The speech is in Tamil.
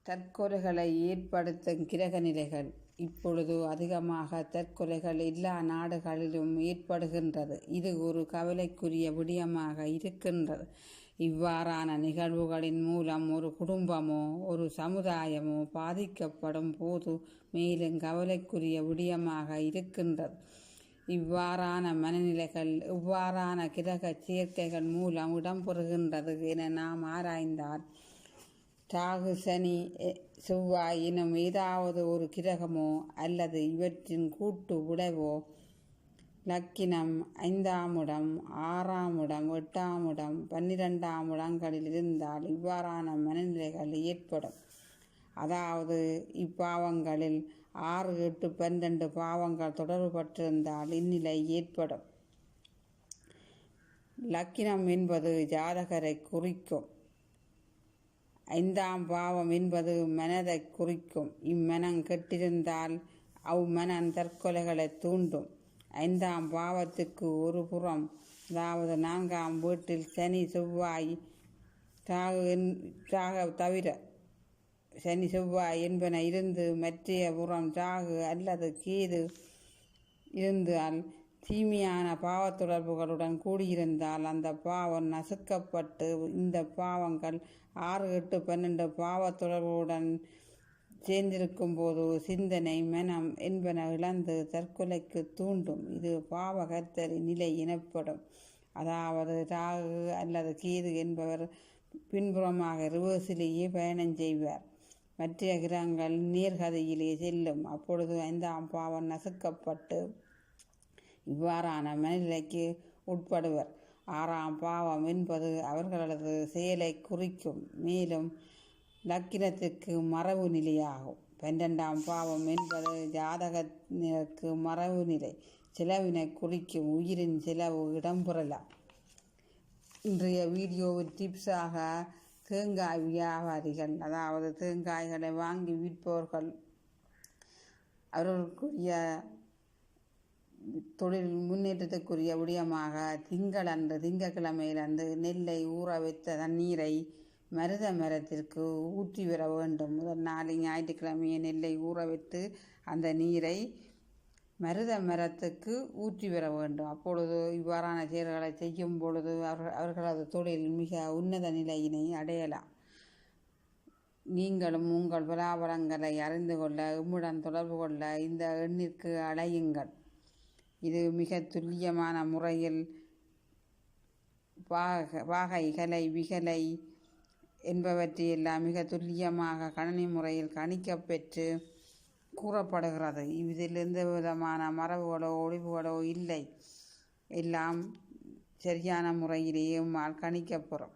தற்கொலைகளை ஏற்படுத்தும் கிரக நிலைகள். இப்பொழுது அதிகமாக தற்கொலைகள் எல்லா நாடுகளிலும் ஏற்படுகின்றது. இது ஒரு கவலைக்குரிய விடயமாக இருக்கின்றது. இவ்வாறான நிகழ்வுகளின் மூலம் ஒரு குடும்பமோ ஒரு சமுதாயமோ பாதிக்கப்படும் போது மேலும் கவலைக்குரிய விடயமாக இருக்கின்றது. இவ்வாறான மனநிலைகள் இவ்வாறான கிரக சேர்க்கைகள் மூலம் இடம்பெறுகின்றது என நாம் ஆராய்ந்தால் ராகு, சனி, செவ்வாய் எனும் ஏதாவது ஒரு கிரகமோ அல்லது இவற்றின் கூட்டு விளைவோ லக்கினம் 5ஆம் இடம், 6ஆம் இடம், 8ஆம் இடம், 12ஆம் இடங்களில் இருந்தால் இவ்வாறான மனநிலைகள் ஏற்படும். அதாவது இப்பாவங்களில் 6, 8, 12 பாவங்கள் தொடர்புபட்டிருந்தால் இந்நிலை ஏற்படும். லக்கினம் என்பது ஜாதகரை குறிக்கும். 5ஆம் பாவம் என்பது மனதை குறிக்கும். இம்மனம் கெட்டிருந்தால் அவ்வமனம் தற்கொலைகளை தூண்டும். 5ஆம் பாவத்துக்கு ஒரு புறம், அதாவது 4ஆம் வீட்டில் சனி, செவ்வாய், ராகு தவிர சனி, செவ்வாய் என்பன இருந்து மற்றைய புறம் ராகு அல்லது கேது இருந்தால் தீமையான பாவத்தொடர்புகளுடன் கூடியிருந்தால் அந்த பாவம் நசுக்கப்பட்டு இந்த பாவங்கள் 6, 8, 12 பாவத்தொடர்புடன் சேர்ந்திருக்கும் போது சிந்தனை, மனம் என்பன இழந்து தற்கொலைக்கு தூண்டும். இது பாவகர்த்தரி நிலை எனப்படும். அதாவது ராகு அல்லது கேது என்பவர் பின்புறமாக ரிவர்ஸிலேயே பயணம் செய்வார். மற்ற கிரகங்கள் நேர்கதையிலே செல்லும். அப்பொழுது 5ஆம் பாவம் நசுக்கப்பட்டு இவ்வாறான மனநிலைக்கு உட்படுவர். 6ஆம் பாவம் என்பது அவர்களது செயலை குறிக்கும். மேலும் லக்கினத்திற்கு மறைவு நிலையாகும். 12ஆம் பாவம் என்பது ஜாதகத்திற்கு மறைவு நிலை, செலவினை குறிக்கும். உயிரின் செலவு இடம்பெறலாம். இன்றைய வீடியோவில் டிப்ஸாக தேங்காய் வியாபாரிகள், அதாவது தேங்காய்களை வாங்கி விற்பவர்கள், அவர்களுக்குரிய தொழில் முன்னேற்றத்துக்குரிய விடயமாக திங்கட்கிழமையிலிருந்து நெல்லை ஊற வைத்த தண்ணீரை மருத மரத்திற்கு ஊற்றி வர வேண்டும். முதல் நாளை ஞாயிற்றுக்கிழமையை நெல்லை ஊற வைத்து அந்த நீரை மருத மரத்துக்கு ஊற்றி வர வேண்டும். அப்பொழுது இவ்வாறான செயல்களை செய்யும் பொழுது அவர்களது தொழில் மிக உன்னத நிலையினை அடையலாம். நீங்களும் உங்கள் பலாபலங்களை அறிந்து கொள்ள எம்முடன் தொடர்பு கொள்ள இந்த எண்ணிற்கு அழையுங்கள். இது மிக துல்லியமான முறையில் வாகை, கலை, விகலை என்பவற்றையெல்லாம் மிக துல்லியமாக கணினி முறையில் கணிக்கப்பெற்று கூறப்படுகிறது. இதில் எந்த விதமான மரபுகளோ ஒளிவுகளோ இல்லை. எல்லாம் சரியான முறையிலேயே கணிக்கப்பெறும்.